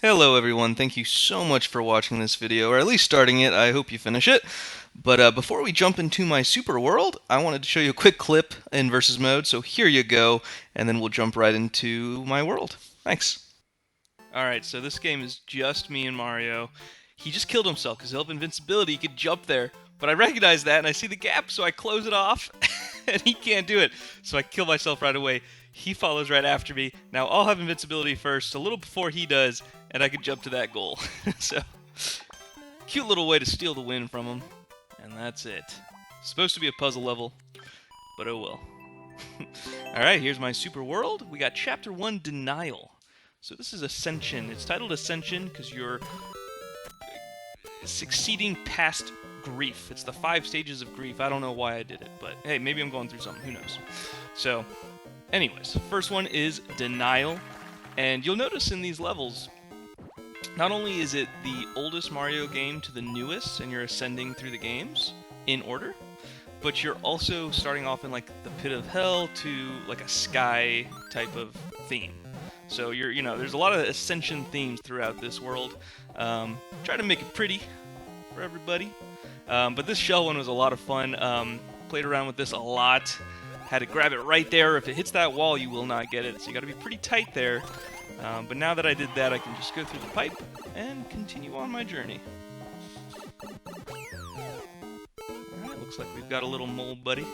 Hello everyone, thank you so much for watching this video, or at least starting it. I hope you finish it. But before we jump into my super world, I wanted to show you a quick clip in versus mode, so here you go, and then we'll jump right into my world. Thanks. Alright, so this game is just me and Mario. He just killed himself because he'll have invincibility, he could jump there. But I recognize that and I see the gap, so I close it off, and he can't do it. So I kill myself right away. He follows right after me. Now I'll have invincibility first, a little before he does, and I can jump to that goal. So, cute little way to steal the win from him. And that's it. Supposed to be a puzzle level, but oh well. Alright, here's my super world. We got Chapter 1, Denial. So this is Ascension. It's titled Ascension because you're succeeding past grief. It's the 5 stages of grief. I don't know why I did it, but hey, maybe I'm going through something. Who knows? So, anyways, first one is Denial. And you'll notice in these levels, not only is it the oldest Mario game to the newest, and you're ascending through the games in order, but you're also starting off in like the pit of hell to like a sky type of theme. So there's a lot of Ascension themes throughout this world. Try to make it pretty for everybody. But this shell one was a lot of fun. Played around with this a lot. Had to grab it right there. If it hits that wall, you will not get it. So you got to be pretty tight there. But now that I did that, I can just go through the pipe and continue on my journey. Alright, looks like we've got a little mole buddy.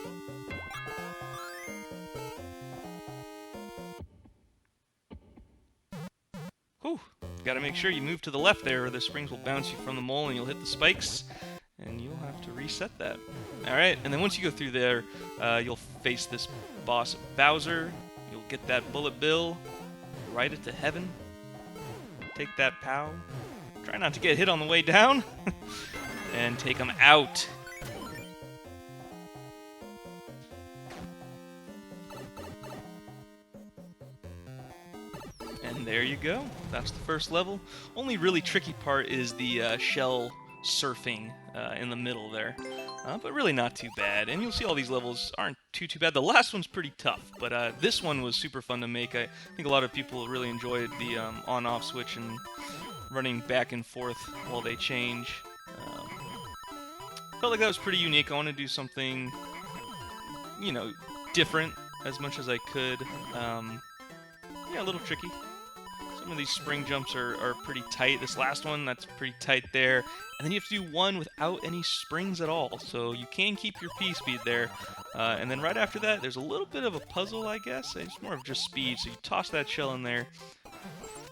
Whew! Gotta make sure you move to the left there, or the springs will bounce you from the mole and you'll hit the spikes, and you'll have to reset that. Alright, and then once you go through there, you'll face this boss Bowser. You'll get that bullet bill. Ride it to heaven. Take that POW. Try not to get hit on the way down. And take him out. And there you go. That's the first level. Only really tricky part is the shell surfing in the middle there. But really not too bad. And you'll see all these levels aren't too bad. The last one's pretty tough, but this one was super fun to make. I think a lot of people really enjoyed the on-off switch and running back and forth while they change. Felt like that was pretty unique. I want to do something, different as much as I could. Yeah, a little tricky. Some of these spring jumps are pretty tight. This last one, that's pretty tight there. And then you have to do one without any springs at all. So you can keep your P speed there. And then right after that, there's a little bit of a puzzle, I guess. It's more of just speed. So you toss that shell in there.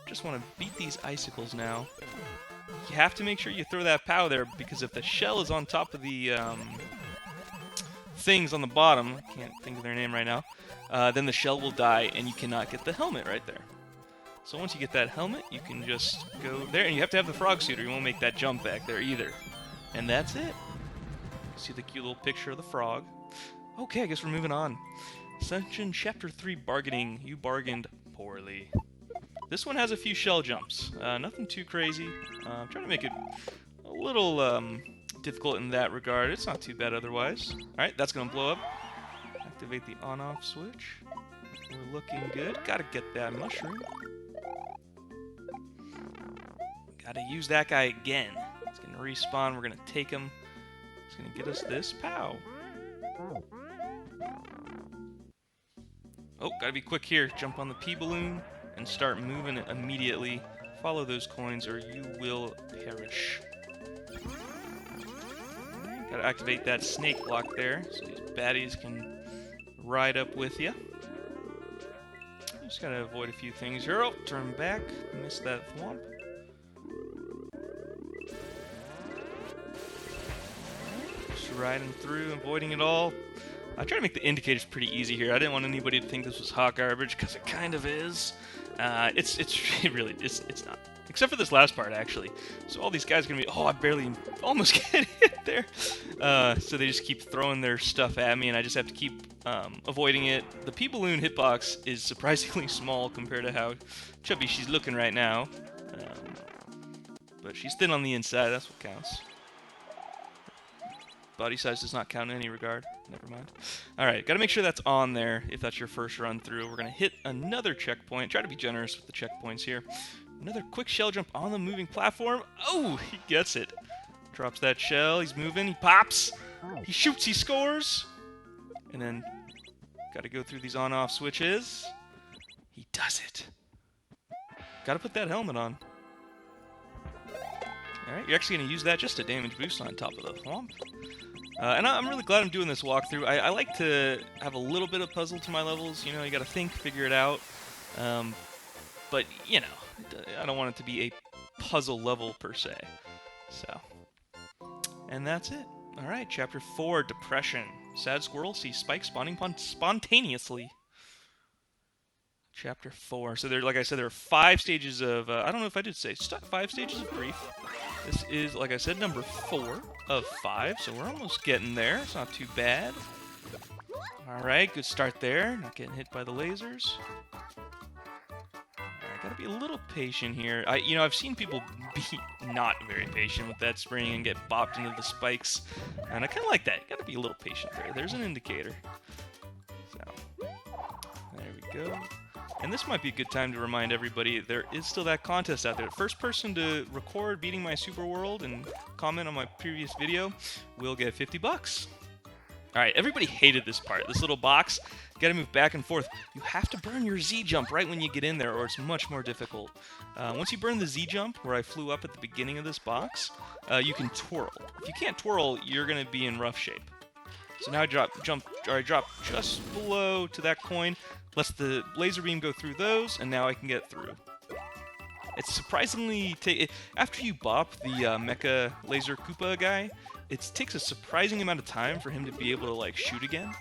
Just want to beat these icicles now. You have to make sure you throw that POW there, because if the shell is on top of the things on the bottom, I can't think of their name right now, then the shell will die and you cannot get the helmet right there. So once you get that helmet, you can just go there, and you have to have the frog suit or you won't make that jump back there either. And that's it. See the cute little picture of the frog. Okay, I guess we're moving on. Ascension Chapter 3, Bargaining. You bargained poorly. This one has a few shell jumps. Nothing too crazy. I'm trying to make it a little difficult in that regard. It's not too bad otherwise. Alright, that's going to blow up. Activate the on-off switch. We're looking good. Gotta get that mushroom. Gotta use that guy again. It's gonna respawn. We're gonna take him. It's gonna get us this POW. Oh, gotta be quick here. Jump on the P balloon and start moving it immediately. Follow those coins or you will perish. Gotta activate that snake block there so these baddies can ride up with you. Just gotta avoid a few things here. Oh, turn back. Missed that thwomp. Just riding through, avoiding it all. I try to make the indicators pretty easy here. I didn't want anybody to think this was hot garbage, because it kind of is. It's not. Except for this last part, actually. So all these guys are gonna be, oh, I barely almost get hit there. So they just keep throwing their stuff at me, and I just have to keep avoiding it. The P balloon hitbox is surprisingly small compared to how chubby she's looking right now. But she's thin on the inside. That's what counts. Body size does not count in any regard. Never mind. Alright, gotta make sure that's on there if that's your first run through. We're gonna hit another checkpoint. Try to be generous with the checkpoints here. Another quick shell jump on the moving platform. Oh, he gets it. Drops that shell. He's moving. He pops. He shoots. He scores. And then got to go through these on-off switches. He does it. Got to put that helmet on. Alright, you're actually going to use that just a damage boost on top of the thwomp. And I'm really glad I'm doing this walkthrough. I like to have a little bit of puzzle to my levels. You know, you got to think, figure it out. But, you know, I don't want it to be a puzzle level per se. So, and that's it. Alright, Chapter 4, Depression. Sad squirrel sees spikes spawning spontaneously. Chapter 4. So there, like I said, there are 5 stages of, I don't know if I did say, 5 stages of grief. This is, like I said, number 4 of 5, so we're almost getting there. It's not too bad. Alright, good start there. Not getting hit by the lasers. Alright, gotta be a little patient here. I've seen people be not very patient with that spring and get bopped into the spikes. And I kind of like that. You gotta be a little patient there. There's an indicator. So, there we go. And this might be a good time to remind everybody there is still that contest out there. First person to record beating my super world and comment on my previous video will get 50 bucks. Alright, everybody hated this part. This little box, you gotta move back and forth. You have to burn your Z jump right when you get in there or it's much more difficult. Once you burn the Z jump, where I flew up at the beginning of this box, you can twirl. If you can't twirl, you're gonna be in rough shape. So now I drop just below to that coin, lets the laser beam go through those, and now I can get through. It's surprisingly after you bop the Mecha Laser Koopa guy, it takes a surprising amount of time for him to be able to like shoot again.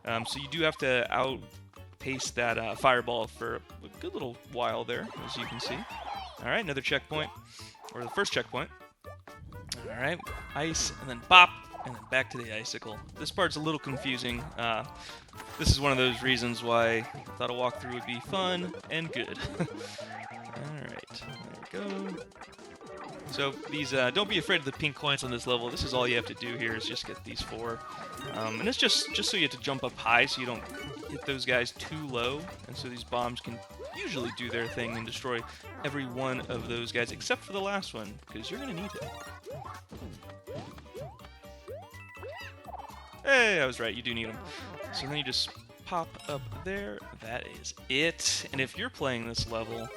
So you do have to outpace that fireball for a good little while there, as you can see. All right, another checkpoint, or the first checkpoint. All right, ice, and then bop. And then back to the icicle. This part's a little confusing. This is one of those reasons why I thought a walkthrough would be fun and good. Alright, there we go. So these, don't be afraid of the pink coins on this level. This is all you have to do here is just get these 4. And it's just so you have to jump up high so you don't hit those guys too low. And so these bombs can usually do their thing and destroy every one of those guys, except for the last one, because you're going to need it. Hey, I was right, you do need them. So then you just pop up there. That is it. And if you're playing this level,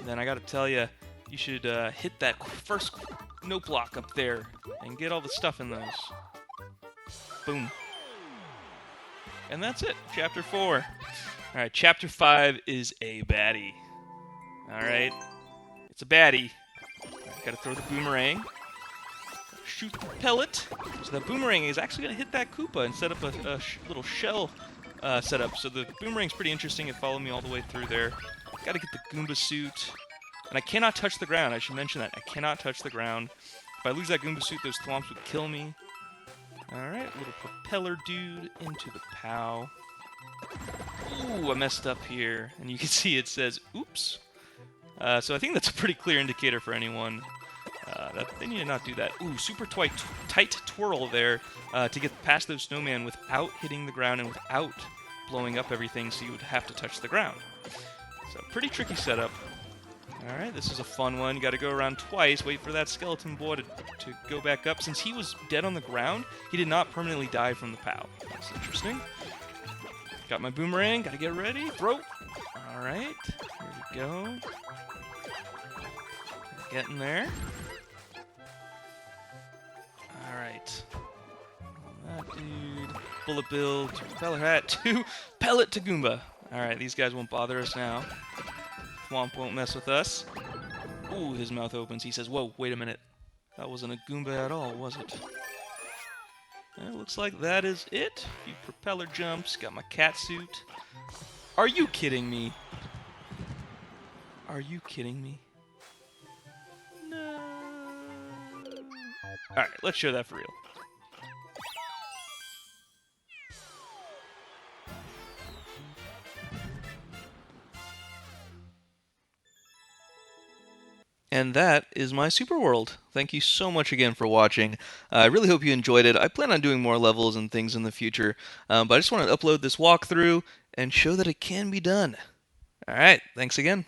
then I gotta tell you, you should hit that first note block up there and get all the stuff in those. Boom. And that's it, Chapter 4. Alright, Chapter 5 is a baddie. Alright, it's a baddie. Right, gotta throw the boomerang. Shoot the pellet. So that boomerang is actually going to hit that Koopa and set up a little shell setup. So the boomerang's pretty interesting. It followed me all the way through there. Got to get the Goomba suit. And I cannot touch the ground. I should mention that. I cannot touch the ground. If I lose that Goomba suit, those thwomps would kill me. Alright, little propeller dude into the POW. Ooh, I messed up here. And you can see it says, oops. So I think that's a pretty clear indicator for anyone. They need to not do that. Ooh, super tight twirl there to get past those snowman without hitting the ground and without blowing up everything, so you would have to touch the ground. So, pretty tricky setup. Alright, this is a fun one. You gotta go around twice, wait for that skeleton boy to go back up. Since he was dead on the ground, he did not permanently die from the POW. That's interesting. Got my boomerang, gotta get ready. Throw! Alright, here we go. Getting there. Alright. That dude. Bullet bill to propeller hat to pellet to Goomba. Alright, these guys won't bother us now. Thwomp won't mess with us. Ooh, his mouth opens. He says, whoa, wait a minute. That wasn't a Goomba at all, was it? And it looks like that is it. A few propeller jumps. Got my cat suit. Are you kidding me? Are you kidding me? No. Alright, let's show that for real. And that is my super world. Thank you so much again for watching. I really hope you enjoyed it. I plan on doing more levels and things in the future, but I just want to upload this walkthrough and show that it can be done. Alright, thanks again.